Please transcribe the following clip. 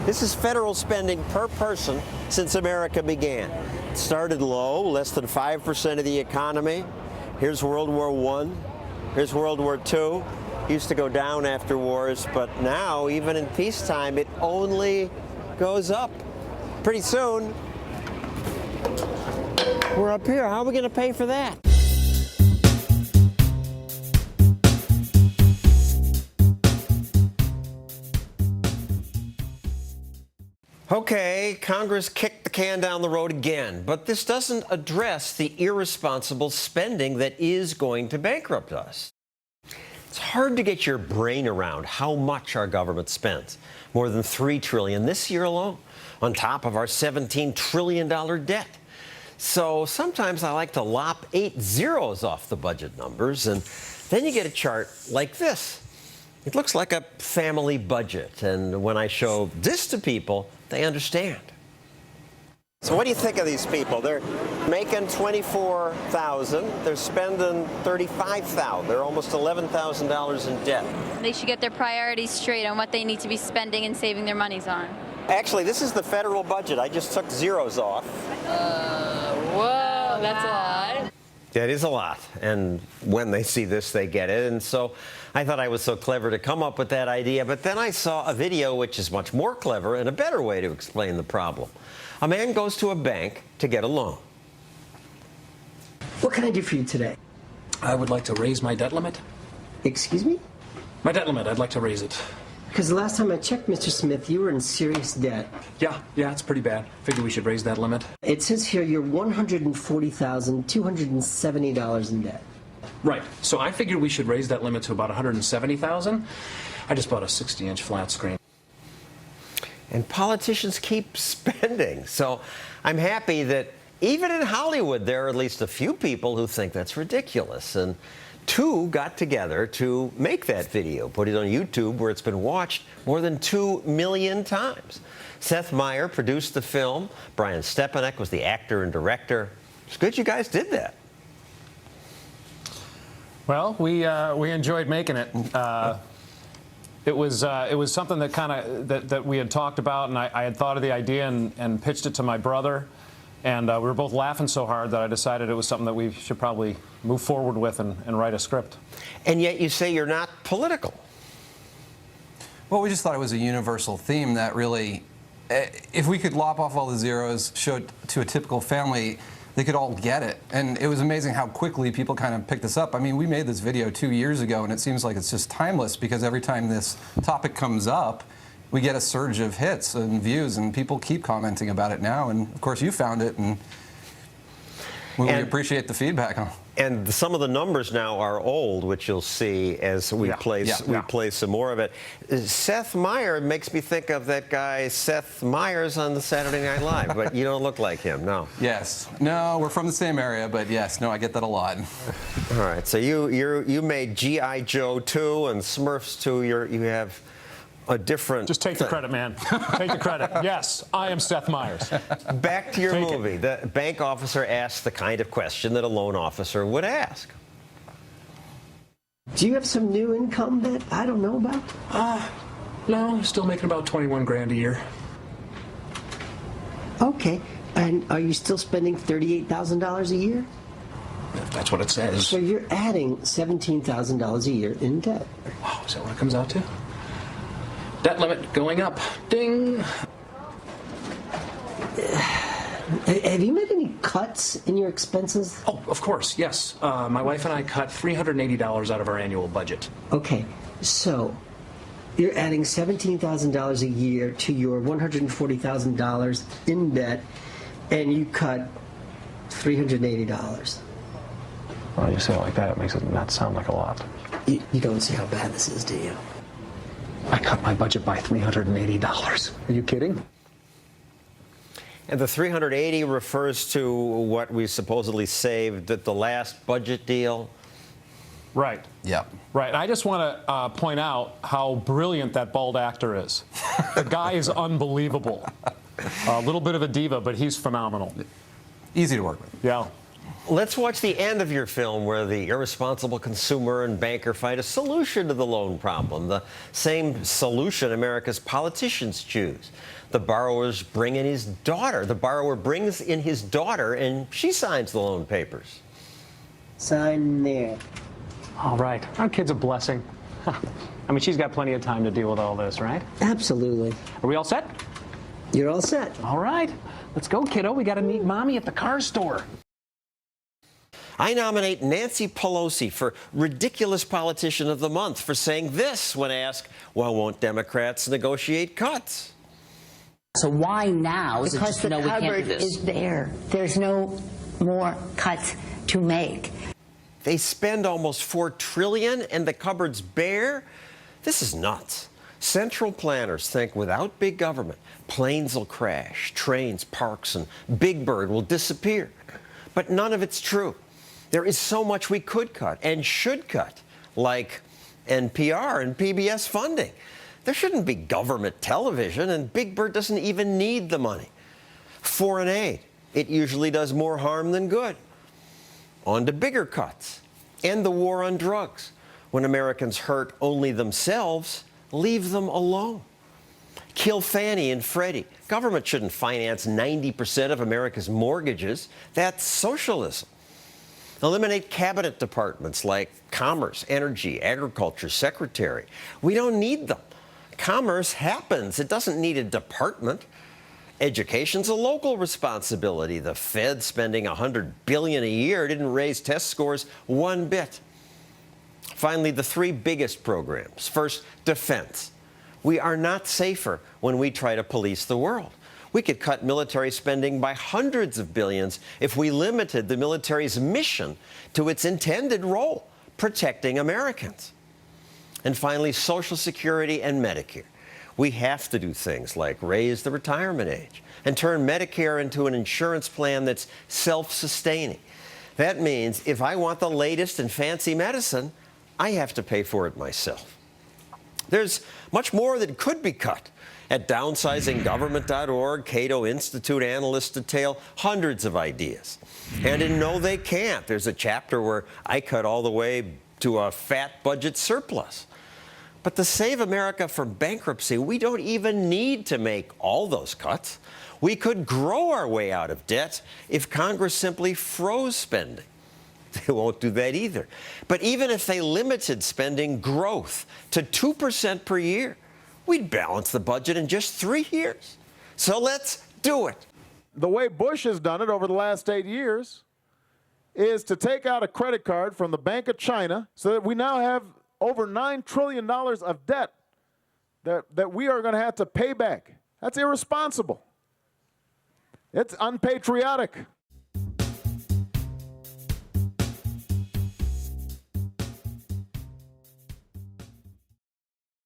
This is federal spending per person since America began. It started low, less than 5% of the economy. Here's World War I. Here's World War II. Used to go down after wars, but now, even in peacetime, it only goes up. Pretty soon, we're up here. How are we going to pay for that? Okay, Congress kicked the can down the road again, but this doesn't address the irresponsible spending that is going to bankrupt us. It's hard to get your brain around how much our government spends. More than $3 trillion this year alone, on top of our $17 trillion debt. So sometimes I like to lop 8 zeros off the budget numbers, and then you get a chart like this. It looks like a family budget, and when I show this to people, they understand. So what do you think of these people? They're making $24,000. They're spending $35,000. They're almost $11,000 in debt. They should get their priorities straight on what they need to be spending and saving their monies on. Actually, this is the federal budget. I just took zeros off. Whoa, that's a lot. That is a lot, and when they see this, they get it. And so I thought I was so clever to come up with that idea, but then I saw a video which is much more clever and a better way to explain the problem. A man goes to a bank to get a loan. What can I do for you today? I would like to raise my debt limit. Excuse me? My debt limit, I'd like to raise it. Because the last time I checked, Mr. Smith, you were in serious debt. Yeah, it's pretty bad. Figure we should raise that limit. It says here you're $140,270 in debt. Right, so I figured we should raise that limit to about $170,000. I just bought a 60-inch flat screen. And politicians keep spending. So I'm happy that even in Hollywood, there are at least a few people who think that's ridiculous. And two got together to make that video, put it on YouTube, where it's been watched more than 2 million times. Seth Meyer produced the film. Brian Stepanek was the actor and director. It's good you guys did that. Well, we enjoyed making it. It was something that that we had talked about, and I had thought of the idea and pitched it to my brother, and we were both laughing so hard that I decided it was something that we should probably move forward with and write a script. And yet you say you're not political. Well, we just thought it was a universal theme that really, if we could lop off all the zeros, show it to a typical family, they could all get it. And it was amazing how quickly people kind of picked this up. I mean, we made this video 2 years ago, and it seems like it's just timeless because every time this topic comes up, we get a surge of hits and views, and people keep commenting about it now. And, of course, you found it, and we appreciate the feedback. And some of the numbers now are old, which you'll see as we play some more of it. Seth Meyer makes me think of that guy Seth Meyers on the Saturday Night Live, but you don't look like him, no. Yes. No, we're from the same area, but yes, no, I get that a lot. All right, so you made G.I. Joe 2 and Smurfs 2. You have a different... Just take the credit, man. Take the credit. Yes, I am Seth Meyers. Back to your movie. The bank officer asked the kind of question that a loan officer would ask. Do you have some new income that I don't know about? No, still making about 21 grand a year. Okay. And are you still spending $38,000 a year? If that's what it says. So you're adding $17,000 a year in debt. Oh, is that what it comes out to? Debt limit going up. Ding. Have you made any cuts in your expenses? Oh, of course, yes. My wife and I cut $380 out of our annual budget. Okay, so you're adding $17,000 a year to your $140,000 in debt, and you cut $380. Well, you say it like that, it makes it not sound like a lot. You don't see how bad this is, do you? I cut my budget by $380. Are you kidding? And the 380 refers to what we supposedly saved at the last budget deal? Right. Yep. Right. I just want to point out how brilliant that bald actor is. The guy is unbelievable. A little bit of a diva, but he's phenomenal. Easy to work with. Yeah. Let's watch the end of your film where the irresponsible consumer and banker find a solution to the loan problem, the same solution America's politicians choose. The borrower brings in his daughter, and she signs the loan papers. Sign there. All right. Our kid's a blessing. I mean, she's got plenty of time to deal with all this, right? Absolutely. Are we all set? You're all set. All right. Let's go, kiddo. We got to meet Mommy at the car store. I nominate Nancy Pelosi for Ridiculous Politician of the Month for saying this when asked, well, won't Democrats negotiate cuts? So why now? Is it Because just, the no, we can't do cupboard this? is bare. There's no more cuts to make. They spend almost $4 trillion and the cupboard's bare? This is nuts. Central planners think without big government, planes will crash, trains, parks, and Big Bird will disappear. But none of it's true. There is so much we could cut and should cut, like NPR and PBS funding. There shouldn't be government television, and Big Bird doesn't even need the money. Foreign aid, it usually does more harm than good. On to bigger cuts. End the war on drugs. When Americans hurt only themselves, leave them alone. Kill Fannie and Freddie. Government shouldn't finance 90% of America's mortgages. That's socialism. Eliminate cabinet departments like Commerce, Energy, Agriculture, Secretary. We don't need them. Commerce happens. It doesn't need a department. Education's a local responsibility. The Fed spending $100 billion a year didn't raise test scores one bit. Finally, the three biggest programs. First, defense. We are not safer when we try to police the world. We could cut military spending by hundreds of billions if we limited the military's mission to its intended role, protecting Americans. And finally, Social Security and Medicare. We have to do things like raise the retirement age and turn Medicare into an insurance plan that's self-sustaining. That means if I want the latest and fancy medicine, I have to pay for it myself. There's much more that could be cut. At downsizinggovernment.org, Cato Institute analysts detail hundreds of ideas. And in No, They Can't, there's a chapter where I cut all the way to a fat budget surplus. But to save America from bankruptcy, we don't even need to make all those cuts. We could grow our way out of debt if Congress simply froze spending. They won't do that either. But even if they limited spending growth to 2% per year, we'd balance the budget in just 3 years. So let's do it. The way Bush has done it over the last 8 years is to take out a credit card from the Bank of China so that we now have over $9 trillion of debt that we are going to have to pay back. That's irresponsible. It's unpatriotic.